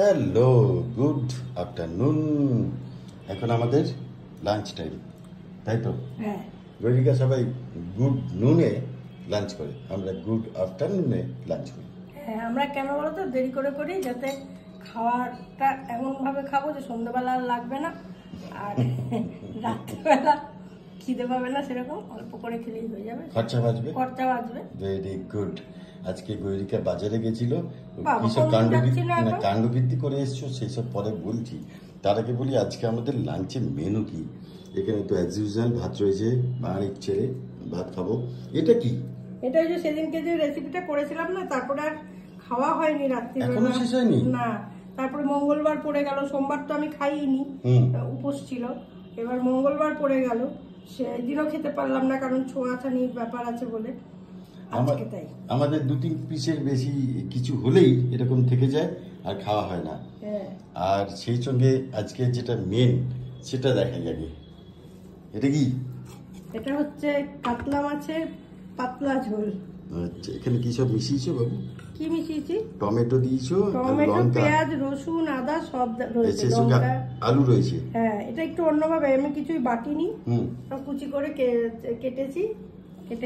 Hello, good afternoon. এখন আমাদের lunch time, তাই তো? হ্যাঁ, গৈরিকা সবাই গুড নুনে লাঞ্চ করে, আমরা গুড আফটারনুনে লাঞ্চ করি। হ্যাঁ, আমরা কেন বলতো দেরি করে করি, যাতে খাওয়াটা এমনভাবে খাবো যে সন্ধ্যাবেলা আর লাগবে না, আর রাত্রিবেলা খিদে পাবে না, সেরকম অল্প করে খেলেই হয়ে যাবে, খরচা বাঁচবে। Very good. আজকে গৈরিকা বাজারে গেছিল, কিসব কাণ্ডকীর্তি করে এসছো সেই সব পরে বলছি। তার আগে বলি আজকে আমাদের লাঞ্চের মেনু কি। এখানে তো অ্যাজ ইউজুয়াল ভাত রয়েছে, বাঙালির ছেড়ে ভাত খাবো। এটা কি? এটা ওই যে সেদিনকে যে রেসিপিটা করেছিলাম না, তারপরে আর খাওয়া হয়নি রাত্রিবেলা, এখনো শেষ হয়নি না। তারপরে মঙ্গলবার পড়ে গেল, সোমবার তো আমি খাইনি, উপোস ছিল। এবার মঙ্গলবার পড়ে গেল, সেদিনও খেতে পারলাম না, কারণ ছোঁয়াছানির ব্যাপার আছে বলে। আমাদের 2-3 পিসের বেশি কিছু হলেই এরকম থেকে যায় আর খাওয়া হয় না। আর সেই সঙ্গে আজকে যেটা মেন সেটা দেখাই আগে। এটা কি? এটা হচ্ছে কাতলা মাছের পাতলা ঝোল। আচ্ছা, এখানে কি সব মিশিয়েছো বাবু? কি মিশিয়েছি? টমেটো দিয়েছো, টমেটো, পেঁয়াজ, রসুন, আদা সব রয়েছে, লঙ্কা, আলু রয়েছে। হ্যাঁ, এটা একটু অন্যভাবে, আমি কিছুই বাটিনি, সব কুচি করে কেটেছি,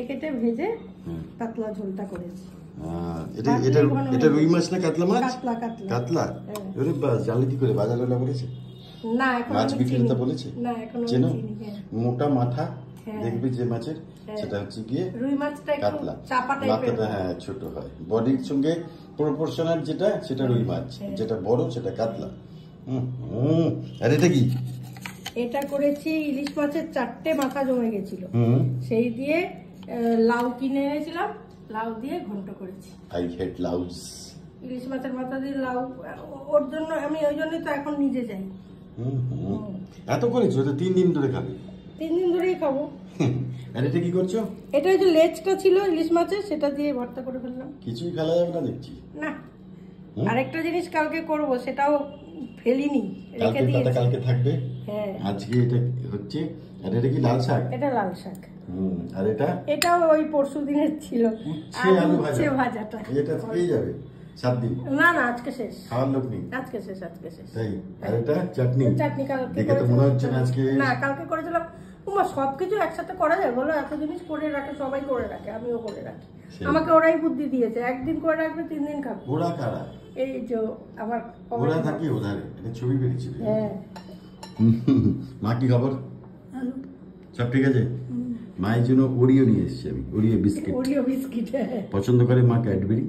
কেটে ভেজে কাতলা ঝোলটা করেছি। এটা রুই মাছ না কাতলা মাছ? কাতলা। আরে বাস, জানলে কি করে? বাজারওয়ালা বলেছে না, এখন মাছ বিক্রেতা বলেছে না, এখন চেনো? মোটা মাথা দেখবি যে মাছের, সেটা হচ্ছে গিয়ে রুই মাছটা কাতলা। চাপা টাইপের, মাথাটা হ্যাঁ ছোট হয়, বডির সঙ্গে প্রপোর্শনাল যেটা সেটা রুই মাছ, যেটা বড় সেটা কাতলা। আর এটা কি? এটা করেছি ইলিশ মাছের 4টে মাথা জমে গেছিল, সেই দিয়ে লাউ কিনে এনেছিলাম, লাউ দিয়ে ঘন্ট করেছি। I hate Laos. ইলিশ মাছের মাথা দিয়ে লাউ, ওর জন্য আমি ওই জন্যই তো এখন নিজে যাই। এত করেছো? এটা 3 দিন ধরে খাবে? 3 দিন ধরেই খাবো। আর এটা কি করছো? এটা ওই যে লেজটা ছিল ইলিশ মাছের, সেটা দিয়ে ভর্তা করে ফেললাম। কিছুই ফেলা যাবে না দেখছি। না, আরেকটা জিনিস কালকে করব, সেটাও ফেলিনি, রেখে দিয়েছি। কালকে থাকবে। হ্যাঁ, আজকে এটা হচ্ছে। আর এটা কি লাল শাক? এটা লাল শাক। আর এটাও ওই পরশু দিনের ছিল, আলু ভাজাটা। এটা থেকেই যাবে 7 দিন? না, আজকে শেষ, খাওয়ার লোক নেই। আজকে শেষ। তাই? আর এটা চাটনি কালকে দেখে তো মনে হচ্ছে না আজকে। না, কালকে করেছিলাম। সবকিছু একসাথে করা যায় বলো? এত জিনিস করে রাখে, সবাই করে রাখে, আমিও করে রাখি। আমাকে ওরাই বুদ্ধি দিয়েছে, একদিন করে রাখবে 3 দিন খাবে। ওরা কারা? এই যে আমার ওরা থাকে ওধারে, এটা ছবি বেরিয়েছিল। হ্যাঁ। মা কি খবর? সব ঠিক আছে? মায়ের জন্য ওরিও নিয়ে এসেছি আমি, ওরিও বিস্কিট। পছন্দ করে মা ক্যাডবেরি।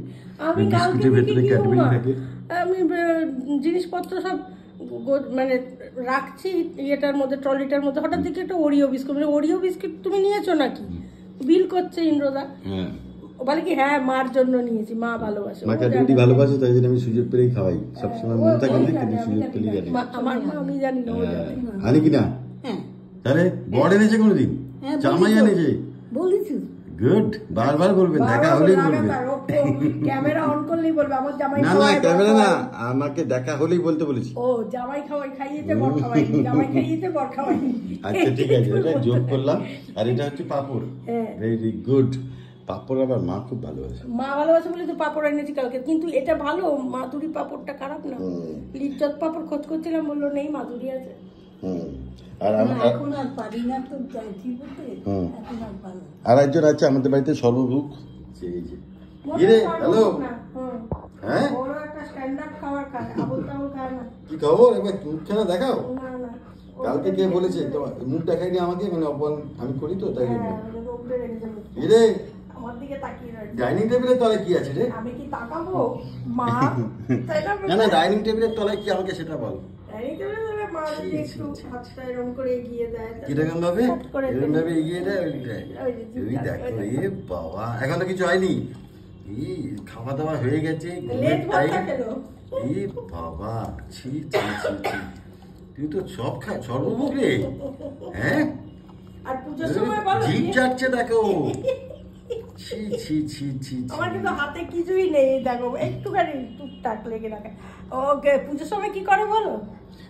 আমি বিস্কুটের ভেতরে ক্যাডবেরি থাকে। আমি জিনিসপত্র সব মানে রাখছি এটার মধ্যে, ট্রলিটার মধ্যে, হঠাৎ দেখি একটা ওরিও বিস্কুট। মানে ওরিও বিস্কিট তুমি নিয়েছো নাকি? বিল করছে ইন্দ্রদা। বলে কি, হ্যাঁ মার জন্য নিয়েছি, মা ভালোবাসে, মা ক্যাডবেরি ভালোবাসে, তাই জন্য আমি সুযোগ পেলেই খাওয়াই। সবসময় মনে থাকে না, কিন্তু সুযোগ পেলেই জানি। আমার মা, আমি জানি না, আনি কিনা? তাহলে বড় এনেছে কোনোদিন? জামাই এনেছে? বলেছি। গুড, বারবার বলবেন, দেখা হলেই বলবেন। ক্যামেরা অন করলেই বলবে আমার জামাই। না না, ক্যামেরা না, আমাকে দেখা হলেই বলতে বলেছি। ও, জামাই খাইয়েছে, বর খাওয়াই, জামাই খাইয়েছে, বর খাওয়াই। আচ্ছা ঠিক আছে, এটা যোগ করলাম। আর এটা হচ্ছে পাপড়। Very good. পাপড় আবার মা খুব ভালোবাসে। মা ভালোবাসে বলে তো পাপড় এনেছি কালকে। কিন্তু এটা ভালো, মাধুরী পাপড়টা খারাপ না। লিজ্জত পাপড় খোঁজ করছিলাম, বললো নেই, মাধুরী আছে। আর একজন আছে আমাদের বাড়িতে, সর্বভুক। হ্যালো, হ্যাঁ কি খবর? একবার মুখখানা দেখাও। কালকে কে বলেছে তোমার মুখ দেখাইনি আমাকে? মানে অপমান আমি করি তো, তাই জন্য। রে ডাইনিং টেবিলের তলায় কি আছে রে? আমি কি তাকাবো? মা না না, ডাইনিং টেবিলের তলায় কি আমাকে সেটা বল। কিরকম ভাবে এগিয়ে দেয়? বাবা, এখনো কিছু হয়নি? খাওয়া দাওয়া হয়ে গেছে, বাবা ছি ছি ছি ছি, তুই তো সব খা, সর্বভোগ রে। হ্যাঁ, জিভ যাচ্ছে দেখো। ছি ছি ছি ছি, আমার কিন্তু হাতে কিছুই নেই, দেখো একটুখানি টুকটাক লেগে রাখে। ওকে, পুজোর সময় কি করে বলো?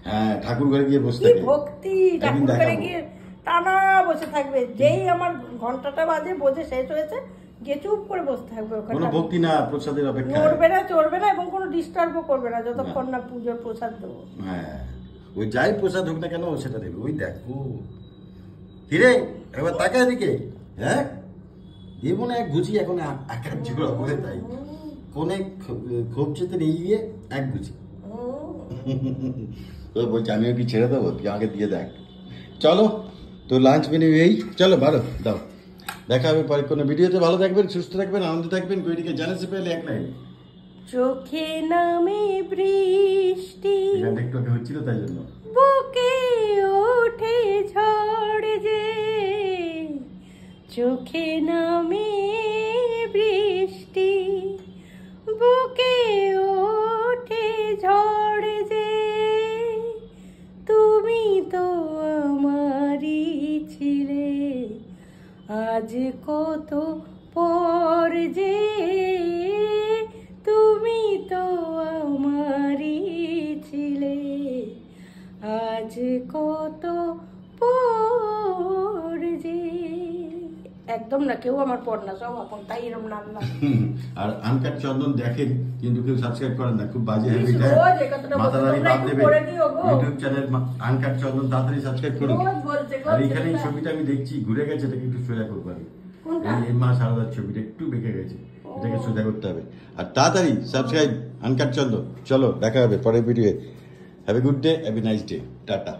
হ্যাঁ, ঠাকুর ঘরে গিয়ে বসে থাকে, ভক্তি। ঠাকুর ঘরে গিয়ে টানা বসে থাকবে, যেই আমার ঘন্টাটা বাজে বোঝে শেষ হয়েছে, গিয়ে চুপ করে বসে থাকবে ওখানে, কোনো ভক্তি না, প্রসাদের অপেক্ষা, নড়বে না চড়বে না এবং কোনো ডিস্টার্বও করবে না যতক্ষণ না পুজোর প্রসাদ দেবো। হ্যাঁ, ওই যাই প্রসাদ হোক না কেন ও সেটা দেবে। ওই দেখো কিরে একবার তাকা এদিকে, হ্যাঁ দেবো না এক গুছি, এখন একার ঝোড়া করে তাই কোনে খোপচেতে নিয়ে গিয়ে এক গুছি। তো বলছি আমিও কি ছেড়ে দেবো, তুই আমাকে দিয়ে দেখ। চলো তো লাঞ্চ মেনু এই, চলো বারো দাও, দেখা হবে পরে কোনো ভিডিওতে। ভালো থাকবেন, সুস্থ থাকবেন, আনন্দ থাকবেন। গৈরিকে জানাতে পেলে এক লাইন, চোখে নামে বৃষ্টি, এখানটা একটু আগে হচ্ছিল তাই জন্য, বুকে ওঠে ঝড় যে, চোখে নামে বৃষ্টি, বুকে ওঠে ঝড় যে, তুমি তো আমারই ছিলে, আজ কত পর যে, তুমি তো আমারই ছিলে, আজ কত পর যে। একদম না, কেউ আমার পর না, সব আপন, তাই এরকম নাম না। আর আনকাট চন্দন দেখেন কিন্তু কেউ সাবস্ক্রাইব করেন না, খুব বাজে হ্যাবিট। রোজ এই কথাটা বলছে, মাতারানি তোমরা বাদ একটু দেবে করে দিও গো। ইউটিউব চ্যানেল আনকাট চন্দন, তাড়াতাড়ি সাবস্ক্রাইব করুন। রোজ বলছে গো, আর এখানে এই সেটা- ছবিটা আমি দেখছি ঘুরে গেছে, এটাকে একটু সোজা করবো আমি। কোনটা? এই মা সারদার ছবিটা একটু বেঁকে গেছে, এটাকে সোজা করতে হবে। আর তাড়াতাড়ি সাবস্ক্রাইব আনকাট চন্দন। চলো দেখা হবে পরের video. Have a good day, have a nice day, tata.